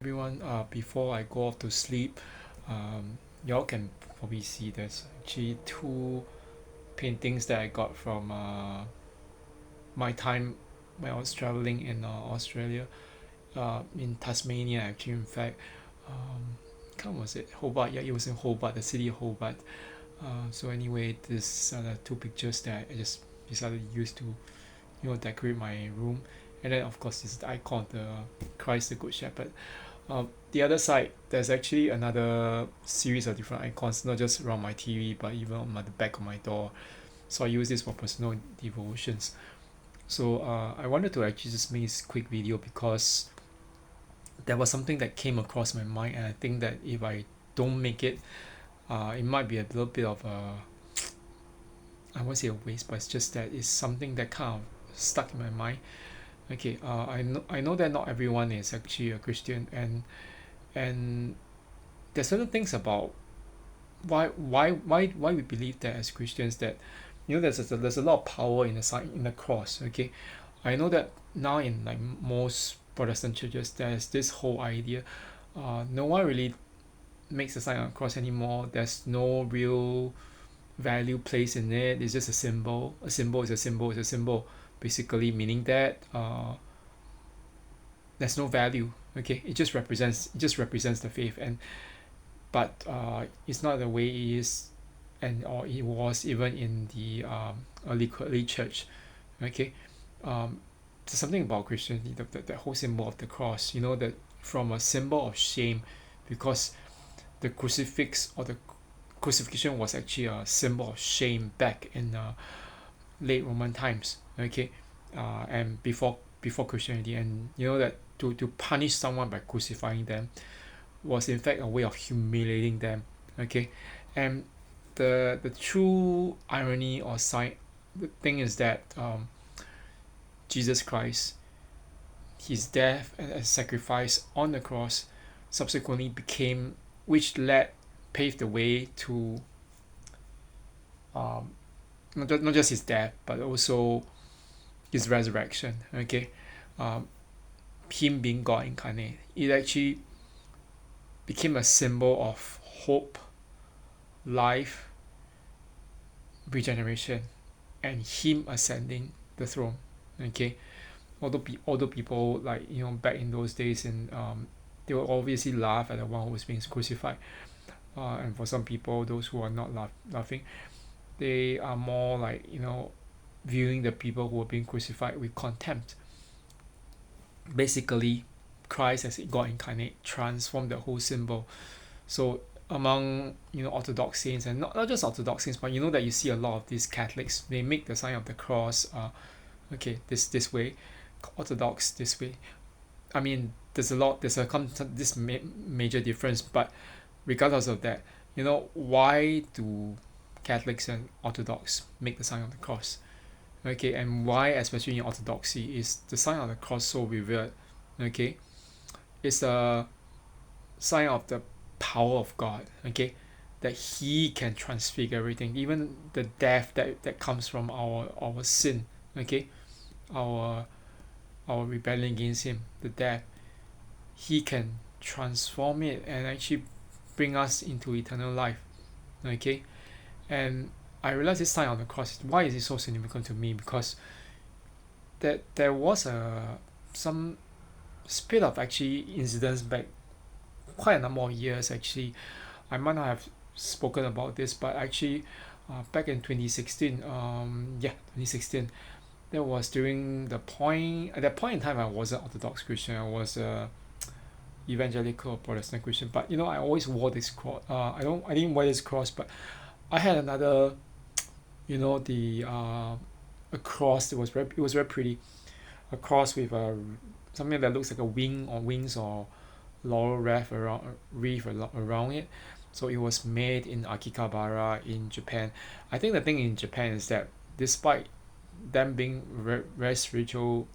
Everyone, before I go off to sleep, y'all can probably see there's actually two paintings that I got from my time when I was traveling in Australia, in Tasmania actually. In fact, how was it? Hobart. Yeah, it was in Hobart, the city of Hobart. So anyway, this are the two pictures that I just decided to use to decorate my room, and then of course this is the icon of the Christ the Good Shepherd. The other side, there's actually another series of different icons, not just around my TV, but even on the back of my door. So I use this for personal devotions. So I wanted to actually just make this quick video because there was something that came across my mind, and I think that if I don't make it, it might be a little bit of a, I won't say a waste, but it's just that it's something that kind of stuck in my mind. Okay, I know that not everyone is actually a Christian, and there's certain things about why we believe that as Christians, that there's a lot of power in the sign, in the cross. Okay, I know that now in like most Protestant churches there's this whole idea, no one really makes the sign on the cross anymore. There's no real value placed in it. It's just a symbol. A symbol is a symbol is a symbol, basically meaning that there's no value. Okay, it just represents the faith, and but it's not the way it is, and or it was even in the early church. Okay, there's something about Christianity, the whole symbol of the cross. That from a symbol of shame, because the crucifix or the crucifixion was actually a symbol of shame back in late Roman times. Okay, and before Christianity, and that to punish someone by crucifying them was in fact a way of humiliating them. Okay, and the true irony or side the thing is that Jesus Christ, his death and sacrifice on the cross subsequently became, which led paved the way to um, not just his death but also his resurrection. Okay, um, him being God incarnate, it actually became a symbol of hope, life, regeneration, and him ascending the throne. Okay, although people, like back in those days, and they will obviously laugh at the one who was being crucified, and for some people, those who are not laughing, they are more like viewing the people who were being crucified with contempt. Basically, Christ as God incarnate transformed the whole symbol. So among Orthodox saints, and not just Orthodox saints, but that you see a lot of these Catholics, they make the sign of the cross, okay, this way, Orthodox this way. I mean, there's major difference, but regardless of that, why do Catholics and Orthodox make the sign of the cross? Okay, and why, especially in Orthodoxy, is the sign of the cross so revered? Okay, it's a sign of the power of God. Okay, that He can transfigure everything, even the death that comes from our sin. Okay, our our rebellion against Him, the death, He can transform it and actually bring us into eternal life. Okay, and I realized this sign on the cross. Why is it so significant to me? Because that there was some spate of actually incidents back quite a number of years. Actually, I might not have spoken about this, but actually, back in 2016, 2016, that was during the point. At that point in time, I wasn't Orthodox Christian. I was evangelical Protestant Christian. But I always wore this cross. I didn't wear this cross, but I had another. The a cross. It was very pretty. A cross with a something that looks like a wings or laurel wreath around it. So it was made in Akihabara in Japan. I think the thing in Japan is that despite them being very spiritual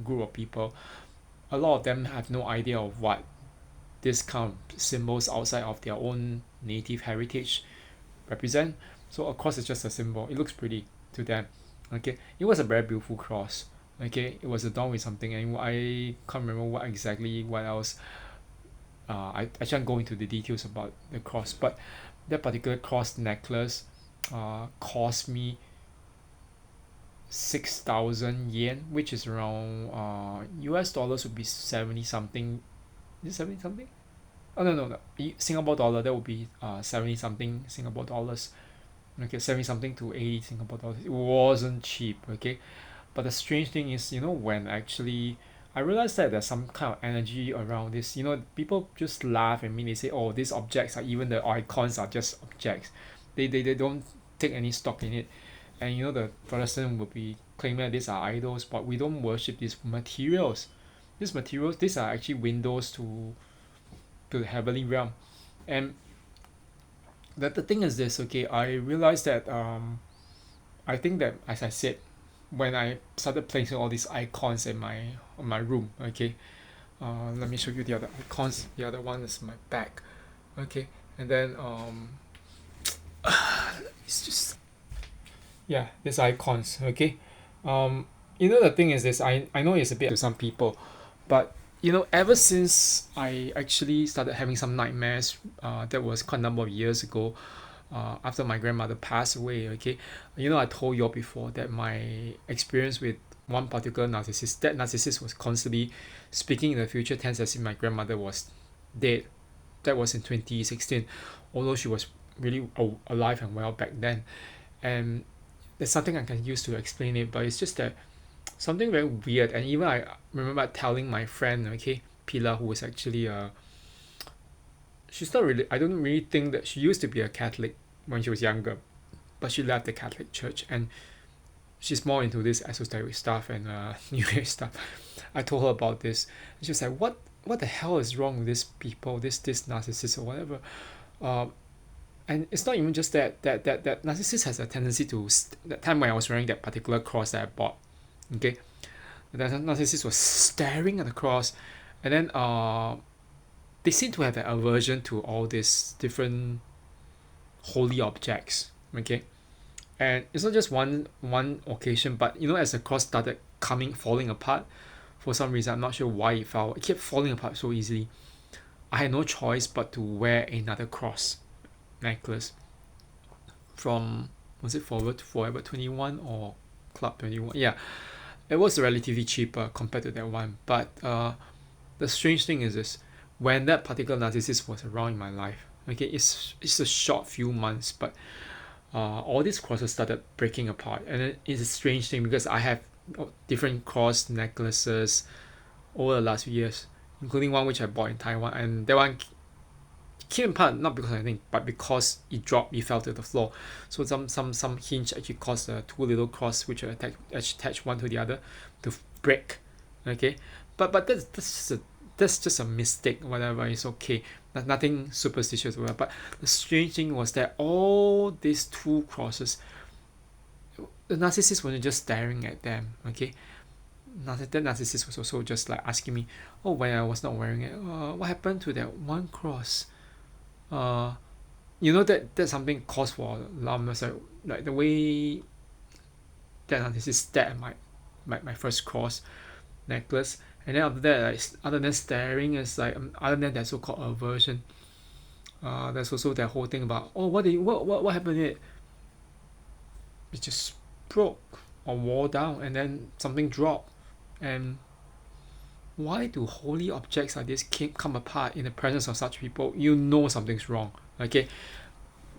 group of people, a lot of them have no idea of what this kind of symbols outside of their own native heritage represent. So of course it's just a symbol. It looks pretty to them. Okay, it was a very beautiful cross. Okay, it was adorned with something, and I can't remember what else I shan't go into the details about the cross, but that particular cross necklace cost me 6,000 yen, which is around US dollars would be 70 something. Is it 70 something? Oh, no, no, no. Singapore dollar, that would be 70 something Singapore dollars. Okay, 70 something to 80 Singapore dollars. It wasn't cheap, okay? But the strange thing is, when actually I realized that there's some kind of energy around this. People just laugh at me. They say, oh, these objects are, even the icons are just objects. They don't take any stock in it. And the Protestant will be claiming that these are idols, but we don't worship these materials. These are actually windows to the heavenly realm. And the thing is this, okay, I realized that I think that, as I said, when I started placing all these icons in my room, okay, let me show you the other icons. The other one is my back, okay, and then it's just, yeah, these icons, okay. The thing is this, I know it's a bit to some people, but ever since I actually started having some nightmares, that was quite a number of years ago, after my grandmother passed away, okay. I told you all before that my experience with one particular narcissist, that narcissist was constantly speaking in the future tense as if my grandmother was dead. That was in 2016, although she was really alive and well back then. And there's something I can use to explain it, but it's just that something very weird. And even I remember telling my friend, okay, Pila, who was actually she's not really, I don't really think that she used to be a Catholic when she was younger, but she left the Catholic Church and she's more into this esoteric stuff and New Age stuff. I told her about this, and she was like, what the hell is wrong with these people, this narcissist or whatever. And it's not even just that narcissist has a tendency to that time when I was wearing that particular cross that I bought, okay, the narcissist was staring at the cross, and then they seem to have an aversion to all these different holy objects, okay. And it's not just one occasion, but as the cross started falling apart, for some reason, I'm not sure why it kept falling apart so easily. I had no choice but to wear another cross necklace from, was it Forever 21 or Club 21? Yeah, it was relatively cheaper compared to that one. But the strange thing is this: when that particular narcissist was around in my life, okay, it's a short few months, but all these crosses started breaking apart. And it's a strange thing because I have different cross necklaces over the last few years, including one which I bought in Taiwan, and that one came apart not because of anything, but because it fell to the floor. So some hinge actually caused the two little cross which are attached one to the other to break. Okay, but that's just a mistake. Whatever, it's okay. Nothing superstitious. Whatever. But the strange thing was that all these two crosses, the narcissist wasn't just staring at them. Okay, that narcissist was also just like asking me, oh, when I was not wearing it, what happened to that one cross? That's something cause for alarm. It's like the way that narcissist stared at my first cross necklace, and then after that, like, other than staring, it's like other than that so-called aversion, there's also that whole thing about, oh, what happened to it? It just broke or wore down, and then something dropped. And why do holy objects like this come apart in the presence of such people? Something's wrong. Okay,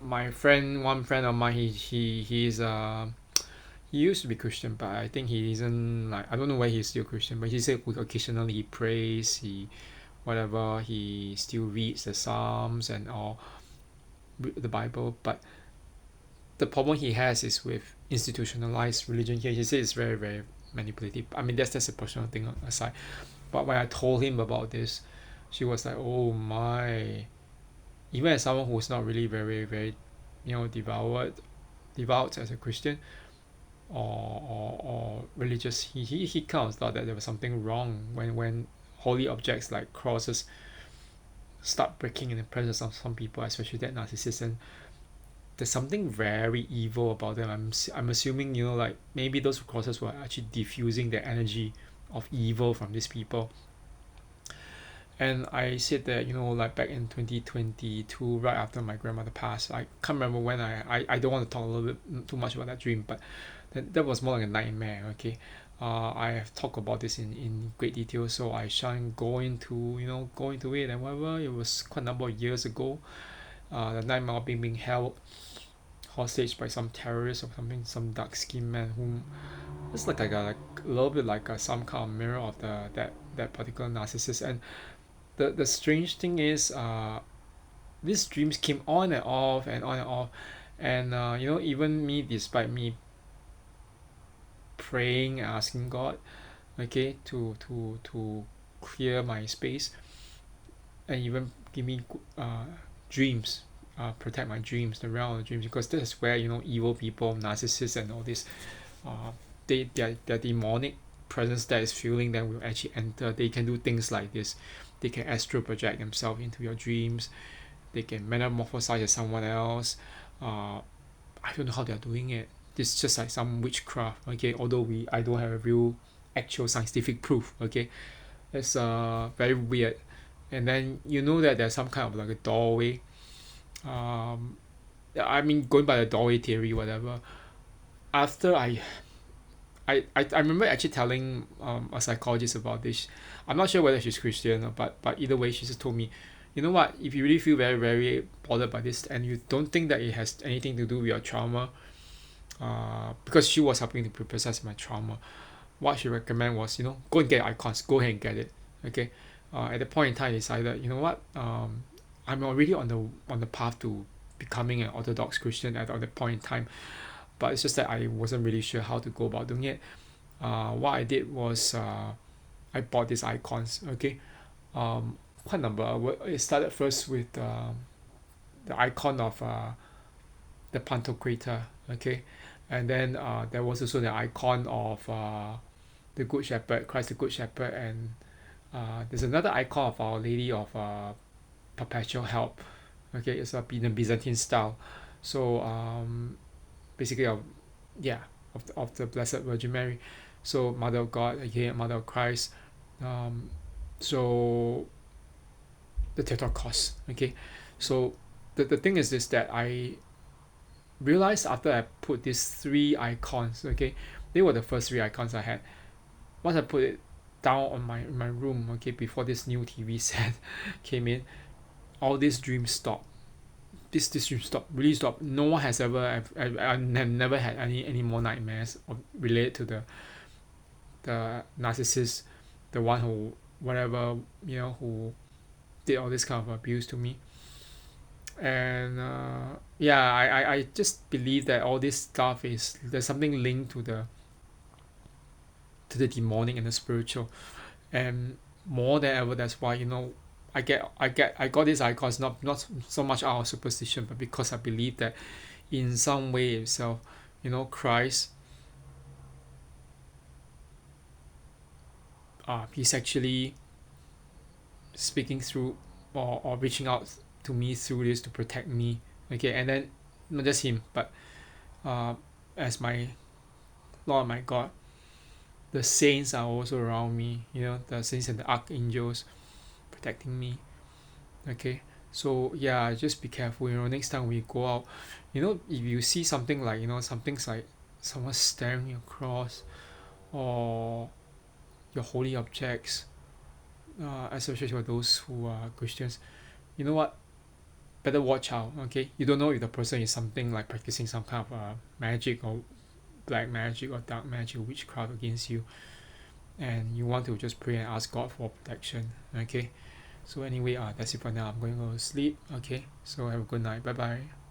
one friend of mine, he's he used to be Christian, but I think he isn't, like, I don't know why he's still Christian, but he said occasionally he prays, he still reads the Psalms and all the Bible, but the problem he has is with institutionalized religion here. He says it's very, very manipulative. I mean, that's a personal thing aside. But when I told him about this, she was like, oh my. Even as someone who's not really very, very, devout as a Christian or religious, he kind of thought that there was something wrong when holy objects like crosses start breaking in the presence of some people, especially that narcissist. And there's something very evil about them. I'm assuming, like, maybe those crosses were actually diffusing the energy of evil from these people. And I said that, like back in 2022, right after my grandmother passed, I can't remember when I don't want to talk a little bit too much about that dream, but that was more like a nightmare, okay? I have talked about this in great detail, so I shan't go into it and whatever. It was quite a number of years ago. The nightmare of being held hostage by some terrorist or something, some dark skinned man whom it's like a little bit like some kind of mirror of that particular narcissist. And the strange thing is, these dreams came on and off and on and off, and even me, despite me praying, asking God, okay, to clear my space, and even give me dreams, protect my dreams, the realm of the dreams, because this is where evil people, narcissists, and all this, uh, their demonic presence that is fueling them will actually enter. They can do things like this. They can astral project themselves into your dreams. They can metamorphosize as someone else. I don't know how they're doing it. It's just like some witchcraft, okay? Although I don't have a real actual scientific proof, okay? It's very weird. And then that there's some kind of like a doorway. Um, I mean, going by the doorway theory, whatever. After I remember actually telling a psychologist about this. I'm not sure whether she's Christian, but either way, she just told me, you know what? If you really feel very very bothered by this, and you don't think that it has anything to do with your trauma, because she was helping to process my trauma, what she recommend was, go and get icons, go ahead and get it, okay. At the point in time, I decided, you know what, I'm already on the path to becoming an Orthodox Christian at the point in time, but it's just that I wasn't really sure how to go about doing it. What I did was, I bought these icons, okay. Quite a number. It started first with the icon of the Pantocrator, okay, and then there was also the icon of the Good Shepherd, Christ the Good Shepherd, and there's another icon of Our Lady of Perpetual Help, okay. It's in the Byzantine style, so basically yeah, of the Blessed Virgin Mary, so Mother of God, again Mother of Christ, um, so the Theotokos, okay. So the thing is this, that I realized after I put these three icons, okay, they were the first three icons I had. Once I put it down on my room, okay, before this new TV set came in, all these dreams stopped. This dream stopped, really stopped. No one has ever, I have never had any more nightmares related to the narcissist, the one who whatever who did all this kind of abuse to me. And yeah, I just believe that all this stuff is, there's something linked to the demonic and the spiritual, and more than ever, that's why I got these icons, not so much out of superstition, but because I believe that in some way itself, Christ, he's actually speaking through, or reaching out to me through this to protect me, okay. And then not just him, but uh, as my Lord, my God, the saints are also around me, the saints and the archangels protecting me, okay. So yeah, just be careful, next time we go out, if you see something like, something's like someone staring you across, or your holy objects, especially for those who are Christians, you know what, better watch out, okay. You don't know if the person is something like practicing some kind of magic, or black magic, or dark magic, or witchcraft against you, and you want to just pray and ask God for protection, okay. So anyway, that's it for now. I'm going to go to sleep, okay. So have a good night. Bye bye.